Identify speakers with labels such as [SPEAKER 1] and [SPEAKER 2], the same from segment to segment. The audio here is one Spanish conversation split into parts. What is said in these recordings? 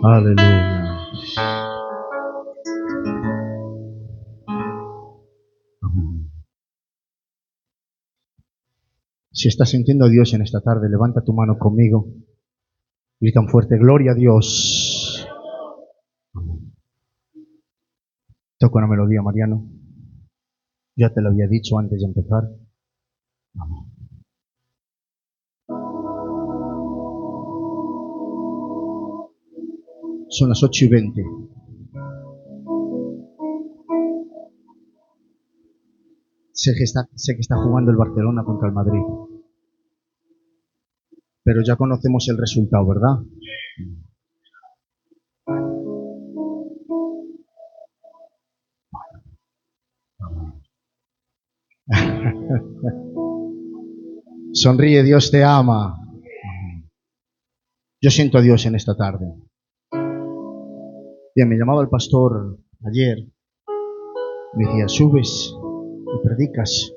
[SPEAKER 1] Aleluya. Si estás sintiendo a Dios en esta tarde, levanta tu mano conmigo. Grita un fuerte, gloria a Dios. Toca una melodía, Mariano. Ya te lo había dicho antes de empezar. Son las 8:20. Sé que está jugando el Barcelona contra el Madrid. Pero ya conocemos el resultado, ¿verdad? Sonríe, Dios te ama. Yo siento a Dios en esta tarde. Bien, me llamaba el pastor ayer. Me decía, subes y predicas.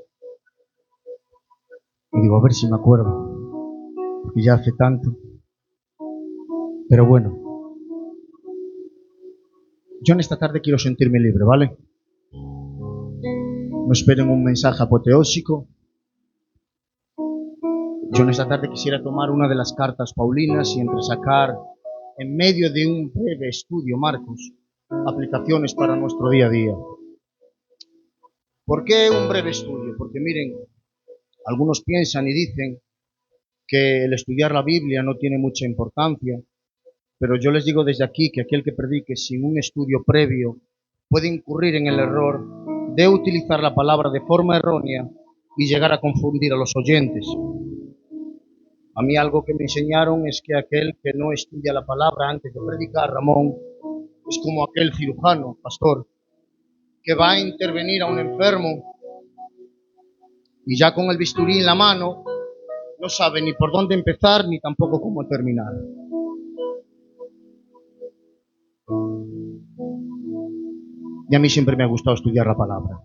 [SPEAKER 1] Y digo, a ver si me acuerdo, porque ya hace tanto. Pero bueno, yo en esta tarde quiero sentirme libre, ¿vale? No esperen un mensaje apoteósico. Yo en esta tarde quisiera tomar una de las cartas paulinas y entresacar, en medio de un breve estudio, Marcos, aplicaciones para nuestro día a día. ¿Por qué un breve estudio? Porque miren, algunos piensan y dicen que el estudiar la Biblia no tiene mucha importancia, pero yo les digo desde aquí que aquel que predique sin un estudio previo puede incurrir en el error de utilizar la palabra de forma errónea y llegar a confundir a los oyentes. A mí algo que me enseñaron es que aquel que no estudia la palabra antes de predicar, Ramón, es como aquel cirujano, pastor, que va a intervenir a un enfermo y ya con el bisturí en la mano no sabe ni por dónde empezar ni tampoco cómo terminar. Y a mí siempre me ha gustado estudiar la palabra.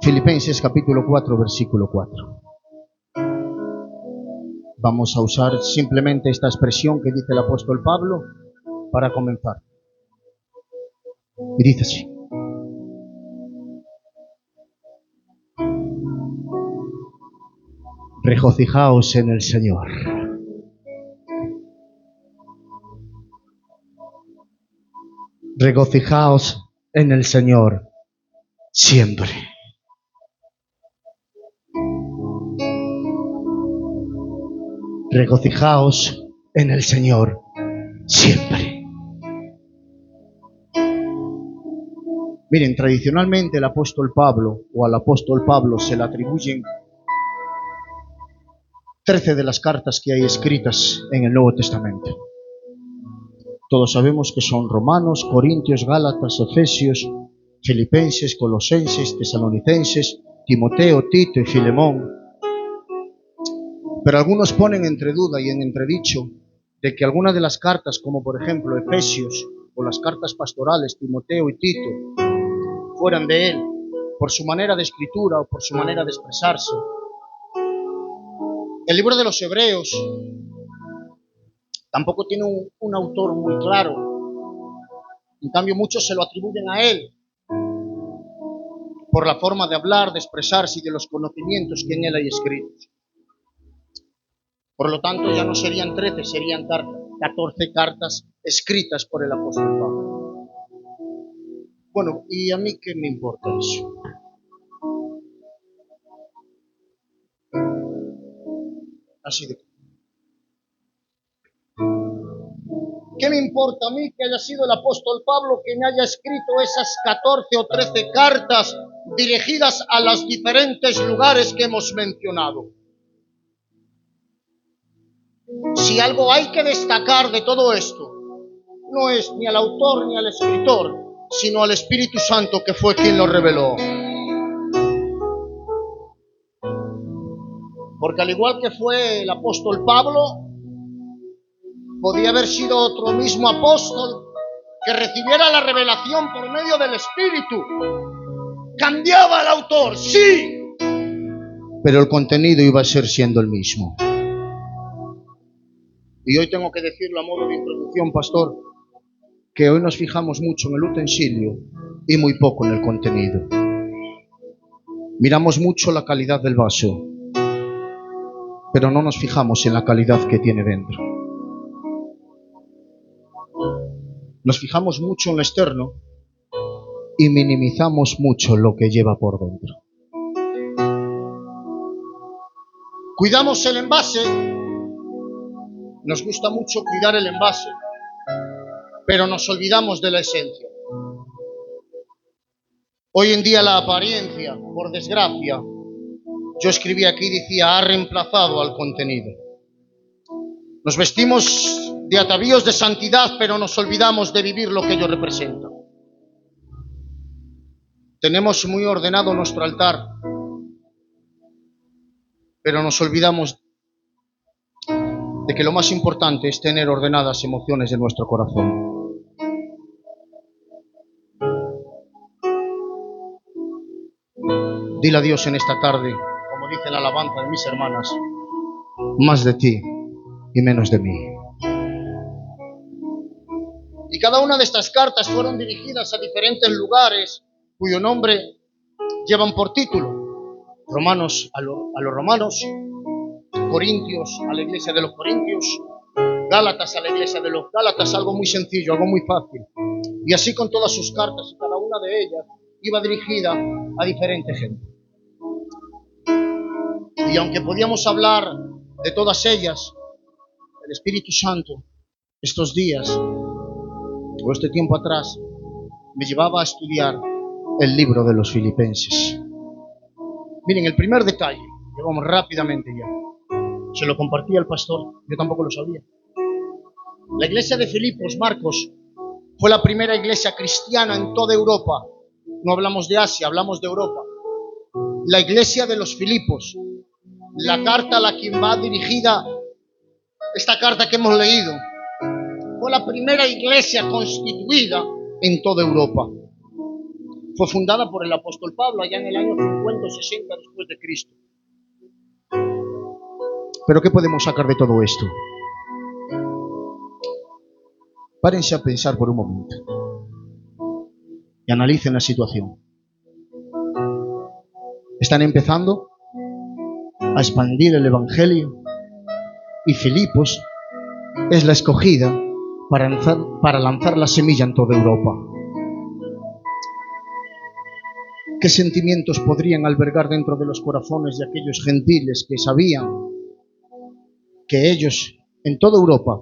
[SPEAKER 1] Filipenses capítulo 4, versículo 4. Vamos a usar simplemente esta expresión que dice el apóstol Pablo para comenzar. Y dice así. Regocijaos en el Señor. Regocijaos en el Señor siempre. Regocijaos en el Señor siempre. Miren, tradicionalmente el apóstol Pablo, o al apóstol Pablo se le atribuyen 13 de las cartas que hay escritas en el Nuevo Testamento. Todos sabemos que son Romanos, Corintios, Gálatas, Efesios, Filipenses, Colosenses, Tesalonicenses, Timoteo, Tito y Filemón. Pero algunos ponen entre duda y en entredicho de que algunas de las cartas, como por ejemplo Efesios o las cartas pastorales, Timoteo y Tito, fueran de él por su manera de escritura o por su manera de expresarse. El libro de los Hebreos tampoco tiene un autor muy claro. En cambio, muchos se lo atribuyen a él por la forma de hablar, de expresarse y de los conocimientos que en él hay escritos. Por lo tanto, ya no serían 13, serían 14 cartas escritas por el apóstol Pablo. Bueno, ¿y a mí qué me importa eso? Así de... ¿Qué me importa a mí que haya sido el apóstol Pablo quien haya escrito esas 14 o 13 cartas dirigidas a los diferentes lugares que hemos mencionado? Si algo hay que destacar de todo esto, no es ni al autor ni al escritor, sino al Espíritu Santo que fue quien lo reveló. Porque al igual que fue el apóstol Pablo, podía haber sido otro mismo apóstol que recibiera la revelación por medio del Espíritu. Cambiaba el autor, sí, pero el contenido iba a ser siendo el mismo. Y hoy tengo que decirlo a modo de introducción, pastor, que hoy nos fijamos mucho en el utensilio y muy poco en el contenido. Miramos mucho la calidad del vaso, pero no nos fijamos en la calidad que tiene dentro. Nos fijamos mucho en lo externo y minimizamos mucho lo que lleva por dentro. Cuidamos el envase, nos gusta mucho cuidar el envase, pero nos olvidamos de la esencia. Hoy en día la apariencia, por desgracia, yo escribí aquí, decía, ha reemplazado al contenido. Nos vestimos de atavíos de santidad, pero nos olvidamos de vivir lo que ello representa. Tenemos muy ordenado nuestro altar, pero nos olvidamos de que lo más importante es tener ordenadas emociones en nuestro corazón. Dile a Dios en esta tarde, como dice la alabanza de mis hermanas, más de ti y menos de mí. Y cada una de estas cartas fueron dirigidas a diferentes lugares cuyo nombre llevan por título. Romanos a los romanos, Corintios a la iglesia de los corintios, Gálatas a la iglesia de los gálatas, algo muy sencillo, algo muy fácil. Y así con todas sus cartas, y cada una de ellas iba dirigida a diferente gente. Y aunque podíamos hablar de todas ellas, el Espíritu Santo estos días o este tiempo atrás me llevaba a estudiar el libro de los Filipenses. Miren, el primer detalle, que vamos rápidamente ya, se lo compartí al pastor, yo tampoco lo sabía. La iglesia de Filipos, Marcos, fue la primera iglesia cristiana en toda Europa. No hablamos de Asia, hablamos de Europa. La iglesia de los Filipos, la carta a la que va dirigida esta carta que hemos leído, fue la primera iglesia constituida en toda Europa. Fue fundada por el apóstol Pablo allá en el año 50 o 60 después de Cristo. ¿Pero qué podemos sacar de todo esto? Párense a pensar por un momento y analicen la situación. Están empezando a expandir el Evangelio y Filipos es la escogida para lanzar la semilla en toda Europa. ¿Qué sentimientos podrían albergar dentro de los corazones de aquellos gentiles que sabían que ellos en toda Europa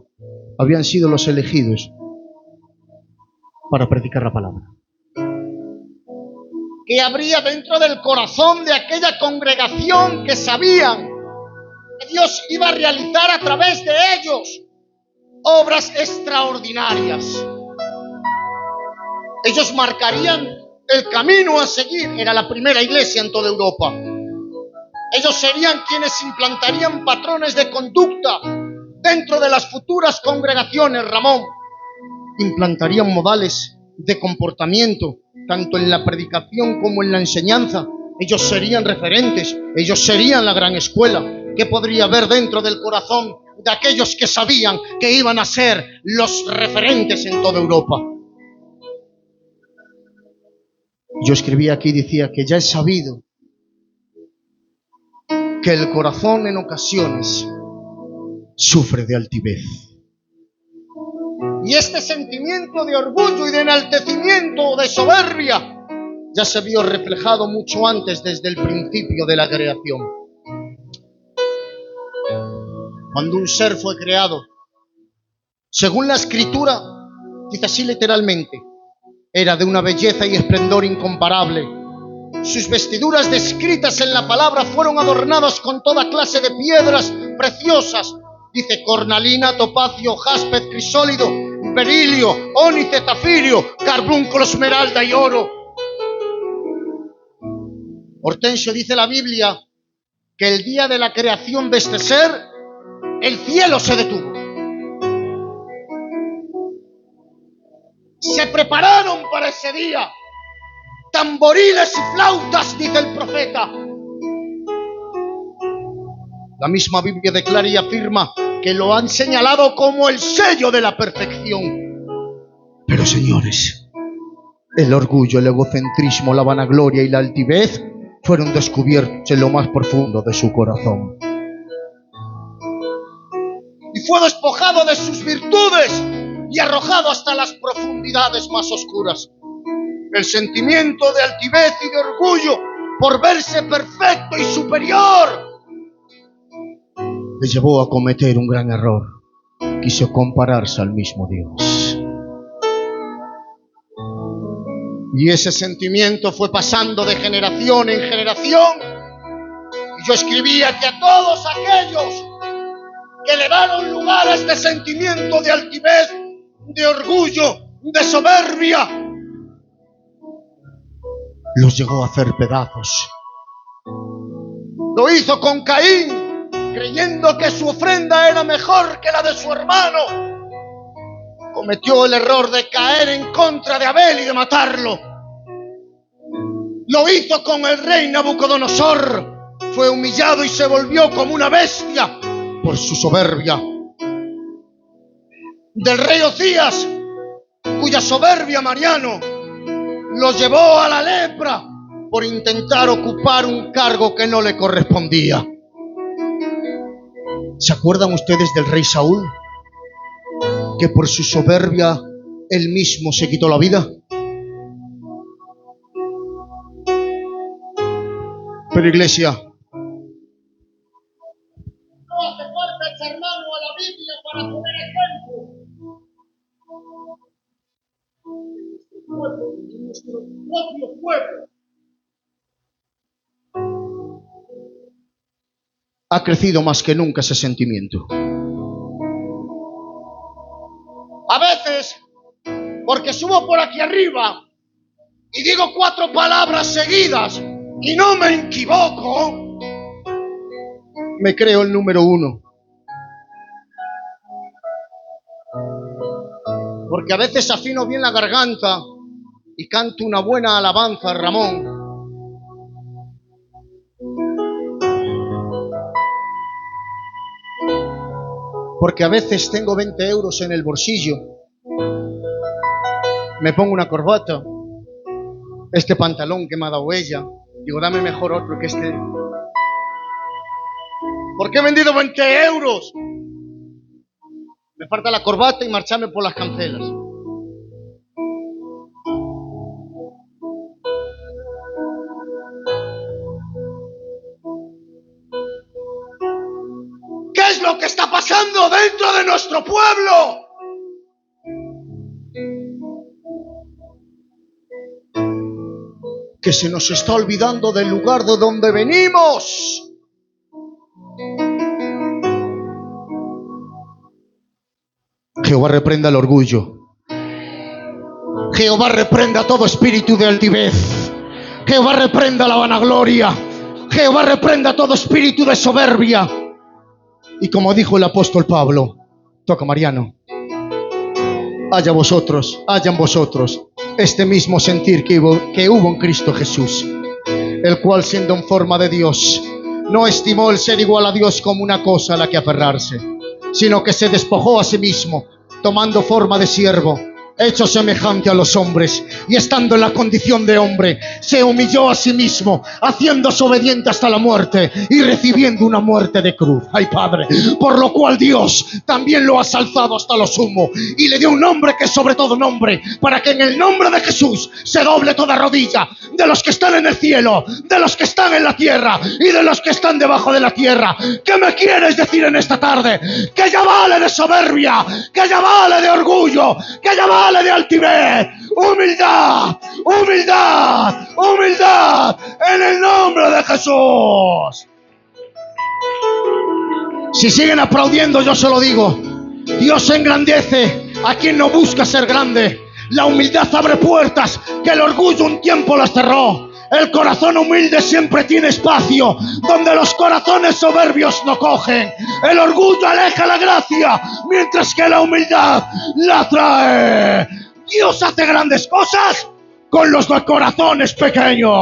[SPEAKER 1] habían sido los elegidos para predicar la palabra? ¿Qué habría dentro del corazón de aquella congregación que sabían que Dios iba a realizar a través de ellos obras extraordinarias? Ellos marcarían el camino a seguir. Era la primera iglesia en toda Europa. Ellos serían quienes implantarían patrones de conducta dentro de las futuras congregaciones. Ramón, implantarían modales de comportamiento tanto en la predicación como en la enseñanza. Ellos serían referentes, ellos serían la gran escuela. ¿Qué podría haber dentro del corazón de aquellos que sabían que iban a ser los referentes en toda Europa? Yo escribí aquí, decía que ya es sabido que el corazón en ocasiones sufre de altivez. Y este sentimiento de orgullo y de enaltecimiento o de soberbia ya se vio reflejado mucho antes, desde el principio de la creación. Cuando un ser fue creado, según la Escritura, dice así literalmente, era de una belleza y esplendor incomparable. Sus vestiduras descritas en la palabra fueron adornadas con toda clase de piedras preciosas. Dice cornalina, topacio, jaspe, crisólido, berilio, ónice, zafirio, carbúnculo, esmeralda y oro. Hortensio dice la Biblia que el día de la creación de este ser, el cielo se detuvo. Se prepararon para ese día. Tamboriles y flautas, dice el profeta. La misma Biblia declara y afirma que lo han señalado como el sello de la perfección. Pero señores, el orgullo, el egocentrismo, la vanagloria y la altivez fueron descubiertos en lo más profundo de su corazón. Y fue despojado de sus virtudes y arrojado hasta las profundidades más oscuras. El sentimiento de altivez y de orgullo por verse perfecto y superior le llevó a cometer un gran error. Quiso compararse al mismo Dios. Y ese sentimiento fue pasando de generación en generación. Y yo escribía que a todos aquellos que le dieron lugar a este sentimiento de altivez, de orgullo, de soberbia, los llegó a hacer pedazos. Lo hizo con Caín, creyendo que su ofrenda era mejor que la de su hermano. Cometió el error de caer en contra de Abel y de matarlo. Lo hizo con el rey Nabucodonosor. Fue humillado y se volvió como una bestia por su soberbia. Del rey Ocías, cuya soberbia, Mariano, lo llevó a la lepra por intentar ocupar un cargo que no le correspondía. ¿Se acuerdan ustedes del rey Saúl? Que por su soberbia él mismo se quitó la vida. Pero iglesia, no hace falta echar mano a la Biblia para poner ejemplo. En nuestro propio pueblo ha crecido más que nunca ese sentimiento. A veces, porque subo por aquí arriba y digo 4 palabras seguidas y no me equivoco, me creo el número 1. Porque a veces afino bien la garganta y canto una buena alabanza a Ramón. Porque a veces tengo 20 euros en el bolsillo, me pongo una corbata, este pantalón que me ha dado ella, digo, dame mejor otro que este. ¿Por qué he vendido 20 euros? Me falta la corbata y marcharme por las cancelas. ¿Qué es lo que está pasando dentro de nuestro pueblo? Que se nos está olvidando del lugar de donde venimos. Jehová reprenda el orgullo. Jehová reprenda todo espíritu de altivez. Jehová reprenda la vanagloria. Jehová reprenda todo espíritu de soberbia. Y como dijo el apóstol Pablo, toca Mariano, hayan vosotros este mismo sentir que hubo en Cristo Jesús, el cual siendo en forma de Dios, no estimó el ser igual a Dios como una cosa a la que aferrarse, sino que se despojó a sí mismo, tomando forma de siervo, hecho semejante a los hombres, y estando en la condición de hombre, se humilló a sí mismo, haciéndose obediente hasta la muerte, y recibiendo una muerte de cruz. ¡Ay, Padre! Por lo cual Dios también lo ha alzado hasta lo sumo, y le dio un nombre que es sobre todo nombre, para que en el nombre de Jesús se doble toda rodilla, de los que están en el cielo, de los que están en la tierra, y de los que están debajo de la tierra. ¿Qué me quieres decir en esta tarde? Que ya vale de soberbia, que ya vale de orgullo, que ya vale de altivez. Humildad, humildad, humildad en el nombre de Jesús. Si siguen aplaudiendo, yo se lo digo, Dios engrandece a quien no busca ser grande. La humildad abre puertas que el orgullo un tiempo las cerró. El corazón humilde siempre tiene espacio donde los corazones soberbios no cogen. El orgullo aleja la gracia, mientras que la humildad la trae. Dios hace grandes cosas con los de corazones pequeños.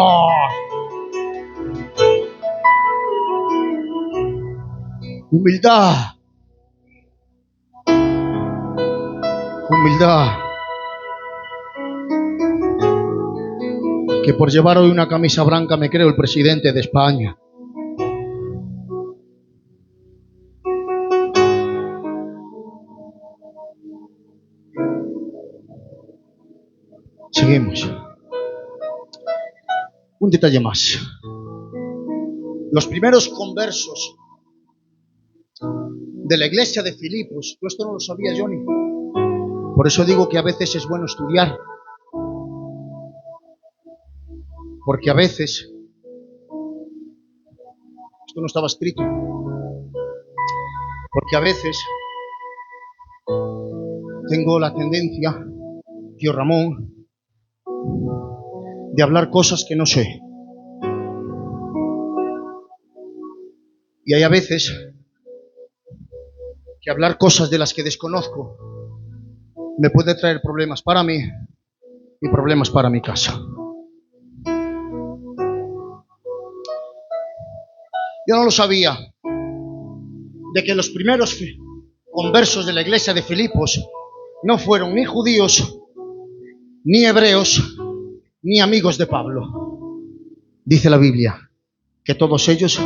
[SPEAKER 1] Humildad Humildad. Que por llevar hoy una camisa blanca me creo el presidente de España. Seguimos. Un detalle más. Los primeros conversos de la iglesia de Filipos, tú esto no lo sabía, Johnny. Por eso digo que a veces es bueno estudiar. Porque a veces, esto no estaba escrito, porque a veces tengo la tendencia, tío Ramón, de hablar cosas que no sé. Y hay a veces que hablar cosas de las que desconozco me puede traer problemas para mí y problemas para mi casa. Yo no lo sabía, de que los primeros conversos de la iglesia de Filipos no fueron ni judíos, ni hebreos, ni amigos de Pablo. Dice la Biblia que todos ellos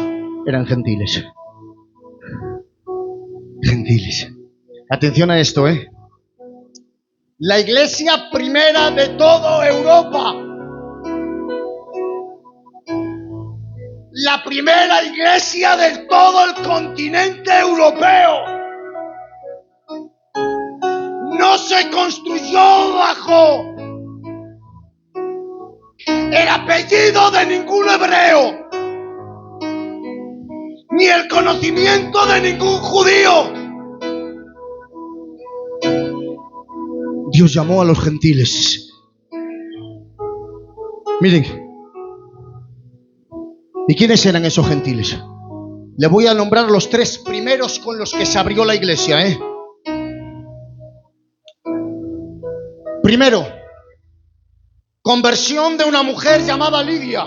[SPEAKER 1] eran gentiles. Gentiles. Atención a esto, ¿eh? La iglesia primera de toda Europa. La primera iglesia de todo el continente europeo. No se construyó bajo el apellido de ningún hebreo, ni el conocimiento de ningún judío. Dios llamó a los gentiles. Miren, ¿y quiénes eran esos gentiles? Le voy a nombrar los tres primeros con los que se abrió la iglesia, ¿eh? Primero, conversión de una mujer llamada Lidia.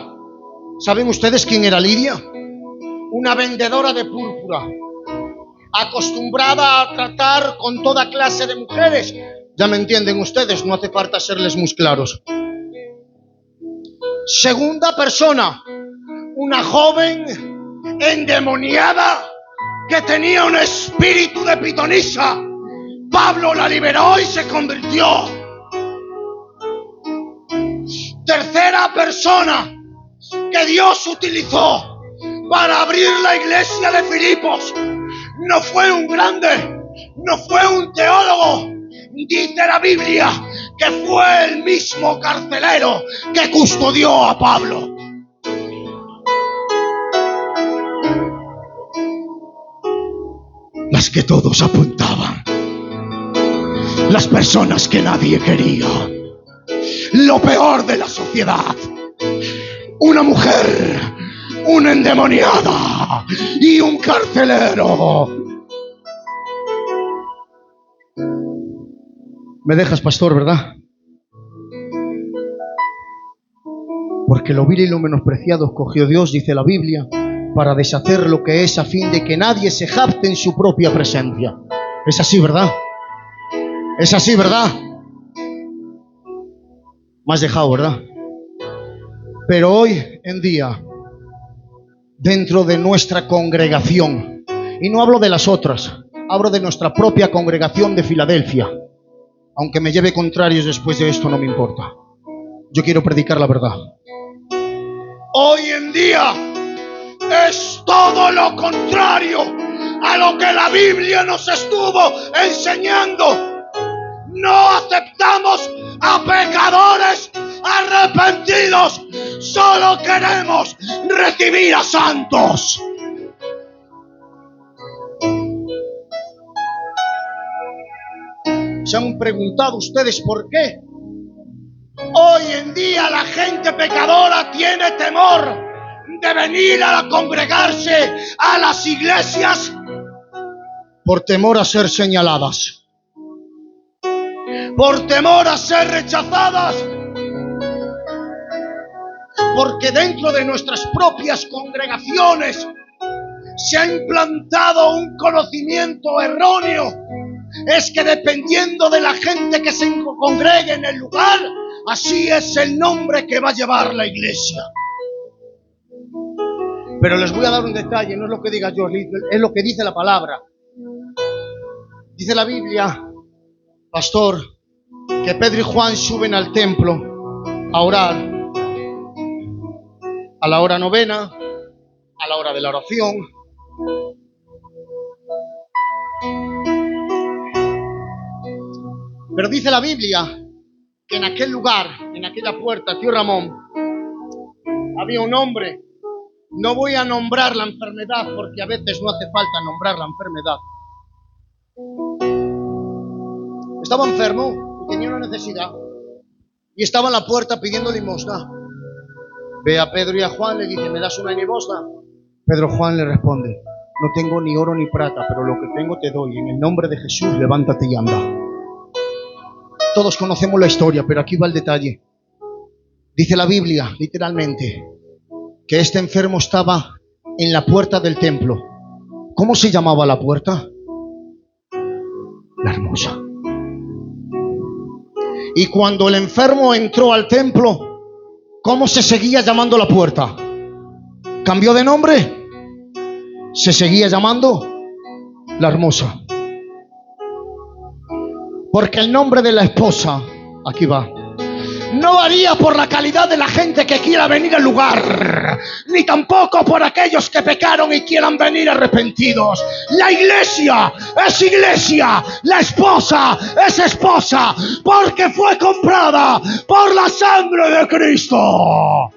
[SPEAKER 1] ¿Saben ustedes quién era Lidia? Una vendedora de púrpura, acostumbrada a tratar con toda clase de mujeres. Ya me entienden ustedes, no hace falta serles muy claros. Segunda persona, una joven endemoniada que tenía un espíritu de pitonisa. Pablo la liberó y se convirtió. Tercera persona que Dios utilizó para abrir la iglesia de Filipos. No fue un grande, no fue un teólogo. Dice la Biblia que fue el mismo carcelero que custodió a Pablo. Las que todos apuntaban. Las personas que nadie quería. Lo peor de la sociedad. Una mujer, una endemoniada y un carcelero. Me dejas, pastor, ¿verdad? Porque lo vil y lo menospreciado escogió Dios, dice la Biblia, para deshacer lo que es, a fin de que nadie se jacte en su propia presencia. Es así, ¿verdad? Es así, ¿verdad? Me has dejado, ¿verdad? Pero hoy en día, dentro de nuestra congregación, y no hablo de las otras, hablo de nuestra propia congregación de Filadelfia. Aunque me lleve contrarios después de esto, no me importa. Yo quiero predicar la verdad. Hoy en día es todo lo contrario a lo que la Biblia nos estuvo enseñando. No aceptamos a pecadores arrepentidos. Solo queremos recibir a santos. ¿Se han preguntado ustedes por qué? Hoy en día la gente pecadora tiene temor de venir a congregarse a las iglesias por temor a ser señaladas, por temor a ser rechazadas, porque dentro de nuestras propias congregaciones se ha implantado un conocimiento erróneo es que dependiendo de la gente que se congregue en el lugar, así es el nombre que va a llevar la iglesia. Pero les voy a dar un detalle, no es lo que diga yo, es lo que dice la palabra. Dice la Biblia, pastor, que Pedro y Juan suben al templo a orar a la hora novena, a la hora de la oración. Pero dice la Biblia que en aquel lugar, en aquella puerta, tío Ramón, había un hombre. No voy a nombrar la enfermedad porque a veces no hace falta nombrar la enfermedad. Estaba enfermo y tenía una necesidad. Y estaba en la puerta pidiendo limosna. Ve a Pedro y a Juan, le dice, ¿me das una limosna? Pedro Juan le responde, no tengo ni oro ni plata, pero lo que tengo te doy. En el nombre de Jesús, levántate y anda. Todos conocemos la historia, pero aquí va el detalle. Dice la Biblia, literalmente, que este enfermo estaba en la puerta del templo. ¿Cómo se llamaba la puerta? La Hermosa. Y cuando el enfermo entró al templo, ¿cómo se seguía llamando la puerta? ¿Cambió de nombre? Se seguía llamando La Hermosa. Porque el nombre de la esposa, aquí va, no varía por la calidad de la gente que quiera venir al lugar, ni tampoco por aquellos que pecaron y quieran venir arrepentidos. La iglesia es iglesia, la esposa es esposa, porque fue comprada por la sangre de Cristo.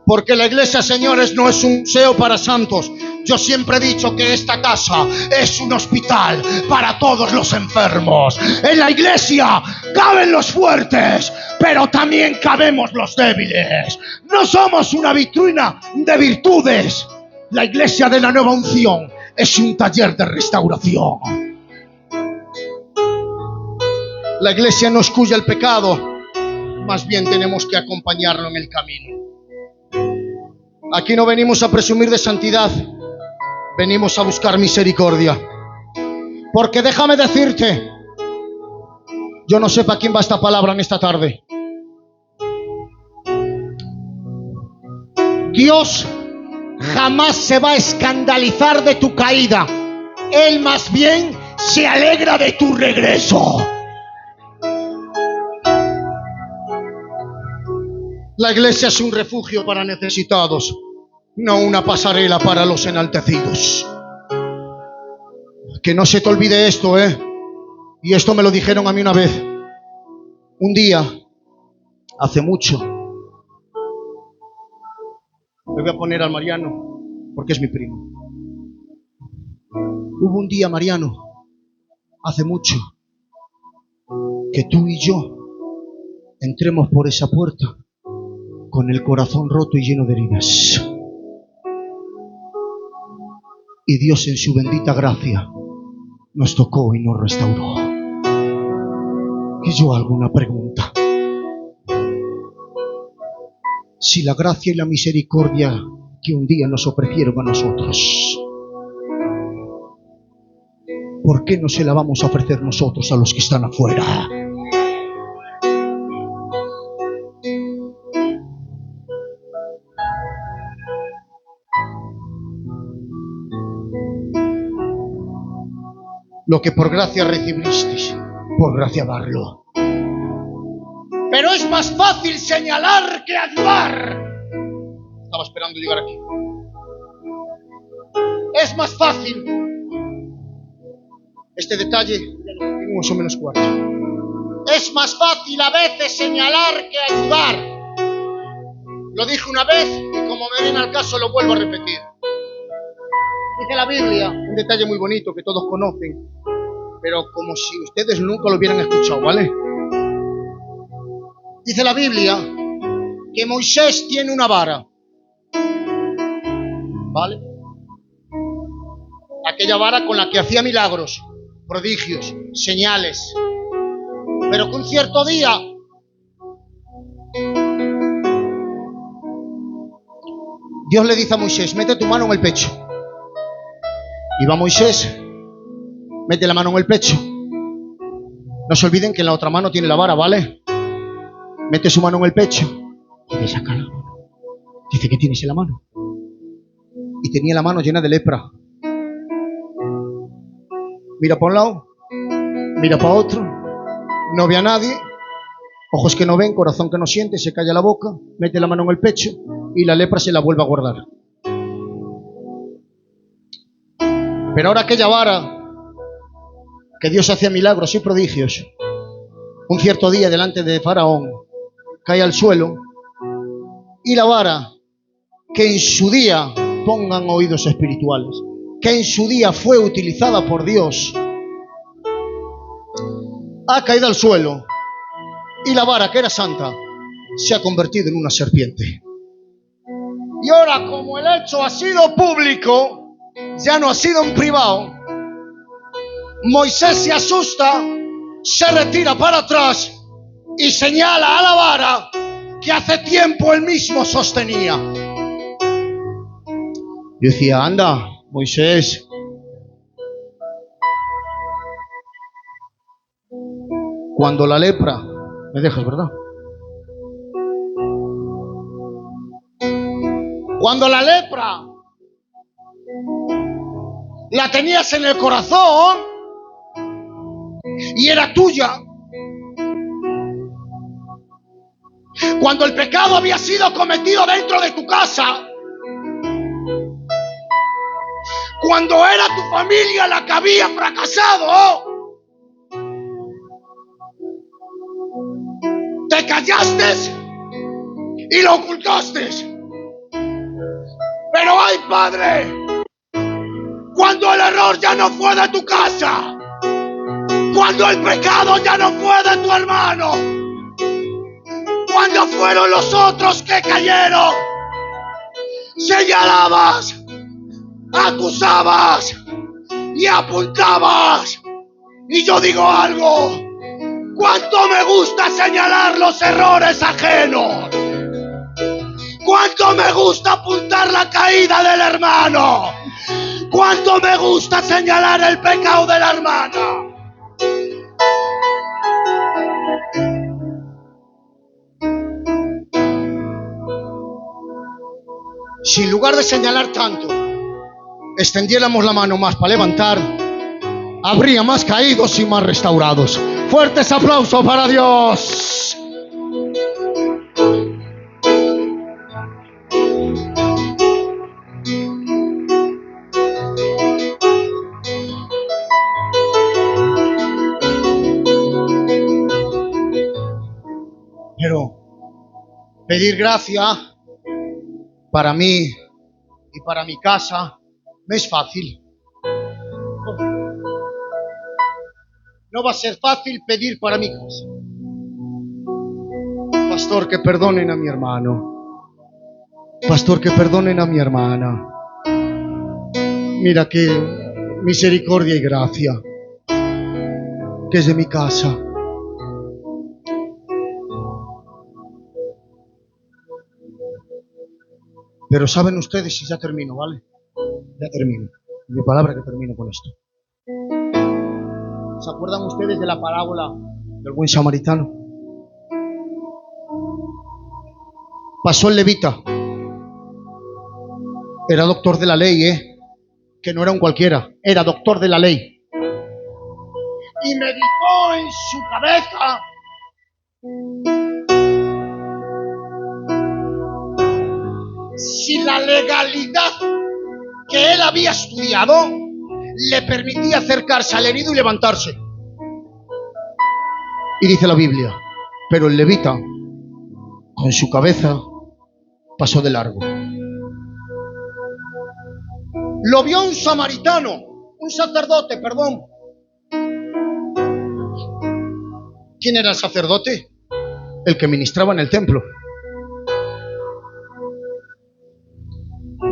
[SPEAKER 1] Porque la iglesia, señores, no es un museo para santos. Yo siempre he dicho que esta casa es un hospital para todos los enfermos. En la iglesia caben los fuertes, pero también cabemos los débiles. No somos una vitrina de virtudes. La iglesia de la nueva unción es un taller de restauración. La iglesia no excusa el pecado, más bien tenemos que acompañarlo en el camino. Aquí no venimos a presumir de santidad, venimos a buscar misericordia. Porque déjame decirte, yo no sé para quién va esta palabra en esta tarde. Dios jamás se va a escandalizar de tu caída. Él más bien se alegra de tu regreso. La iglesia es un refugio para necesitados, no una pasarela para los enaltecidos. Que no se te olvide esto, y esto me lo dijeron a mí una vez. Un día, hace mucho, me voy a poner al Mariano, porque es mi primo. Hubo un día, Mariano, hace mucho, que tú y yo entremos por esa puerta con el corazón roto y lleno de heridas. Y Dios en su bendita gracia nos tocó y nos restauró. Y yo hago una pregunta. Si la gracia y la misericordia que un día nos ofrecieron a nosotros, ¿por qué no se la vamos a ofrecer nosotros a los que están afuera? Lo que por gracia recibisteis, por gracia darlo. Pero es más fácil señalar que ayudar. Estaba esperando llegar aquí. Es más fácil. Este detalle, ya lo tengo más o menos cuarto. Es más fácil a veces señalar que ayudar. Lo dije una vez y como me viene al caso lo vuelvo a repetir. Dice la Biblia, un detalle muy bonito que todos conocen, pero como si ustedes nunca lo hubieran escuchado, ¿vale? Dice la Biblia que Moisés tiene una vara, ¿vale? Aquella vara con la que hacía milagros, prodigios, señales. Pero que un cierto día Dios le dice a Moisés, mete tu mano en el pecho. Y va Moisés, mete la mano en el pecho. No se olviden que en la otra mano tiene la vara, ¿vale? Mete su mano en el pecho y le saca la mano. Dice, ¿qué tienes en la mano? Y tenía la mano llena de lepra. Mira para un lado, mira para otro, no ve a nadie, ojos que no ven, corazón que no siente, se calla la boca, mete la mano en el pecho y la lepra se la vuelve a guardar. Pero ahora aquella vara, que Dios hacía milagros y prodigios, un cierto día delante de Faraón, cae al suelo y la vara, que en su día, pongan oídos espirituales, que en su día fue utilizada por Dios, ha caído al suelo y la vara, que era santa, se ha convertido en una serpiente. Y ahora, como el hecho ha sido público, ya no ha sido en privado, Moisés se asusta, se retira para atrás y señala a la vara que hace tiempo él mismo sostenía. Yo decía, anda, Moisés, cuando la lepra, me dejas, ¿verdad? Cuando la lepra la tenías en el corazón y era tuya, cuando el pecado había sido cometido dentro de tu casa, cuando era tu familia la que había fracasado, te callaste y lo ocultaste. Pero ay, Padre, cuando el error ya no fue de tu casa, cuando el pecado ya no fue de tu hermano, cuando fueron los otros que cayeron, señalabas, acusabas y apuntabas. Y yo digo algo, ¿cuánto me gusta señalar los errores ajenos? ¿Cuánto me gusta apuntar la caída del hermano? ¿Cuánto me gusta señalar el pecado de la hermana? Si en lugar de señalar tanto, extendiéramos la mano más para levantar, habría más caídos y más restaurados. Fuertes aplausos para Dios. Pero pedir gracia para mí y para mi casa no es fácil. No va a ser fácil pedir para mi casa. Pastor, que perdonen a mi hermano. Pastor, que perdonen a mi hermana. Mira qué misericordia y gracia, que es de mi casa. Pero saben ustedes, y ya termino, ¿vale? Ya termino. Mi palabra que termino con esto. ¿Se acuerdan ustedes de la parábola del buen samaritano? Pasó el levita. Era doctor de la ley, que no era un cualquiera. Era doctor de la ley. Y meditó en su cabeza si la legalidad que él había estudiado le permitía acercarse al herido y levantarse. Y dice la Biblia, pero el levita con su cabeza pasó de largo. Lo vio un samaritano, un sacerdote, perdón. ¿Quién era el sacerdote? El que ministraba en el templo.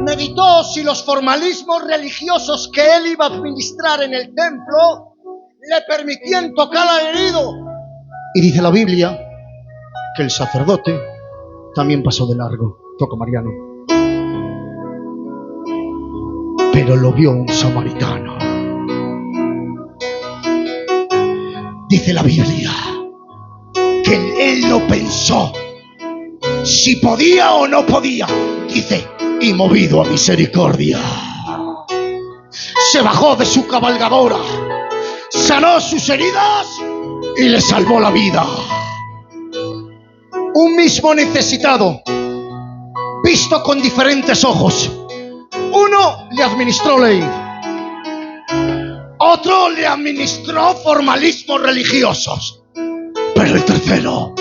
[SPEAKER 1] Meditó si los formalismos religiosos que él iba a administrar en el templo le permitían tocar al herido. Y dice la Biblia que el sacerdote también pasó de largo. Toca, Mariano. pero lo vio un samaritano. Dice la Biblia que él lo pensó, si podía o no podía. Dice, y movido a misericordia, se bajó de su cabalgadora, sanó sus heridas y le salvó la vida. Un mismo necesitado, visto con diferentes ojos. Uno le administró ley, otro le administró formalismos religiosos, pero el tercero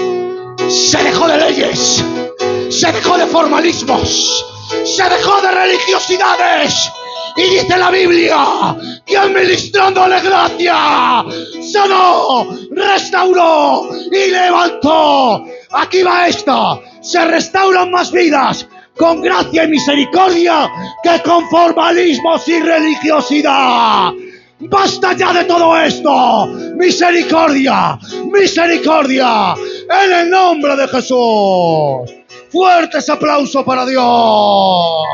[SPEAKER 1] se dejó de leyes, se dejó de formalismos, se dejó de religiosidades. Y dice la Biblia que administrándole gracia, sanó, restauró y levantó. Aquí va esta: se restauran más vidas con gracia y misericordia que con formalismos y religiosidad. ¡Basta ya de todo esto! ¡Misericordia! ¡Misericordia! ¡En el nombre de Jesús! ¡Fuertes aplausos para Dios!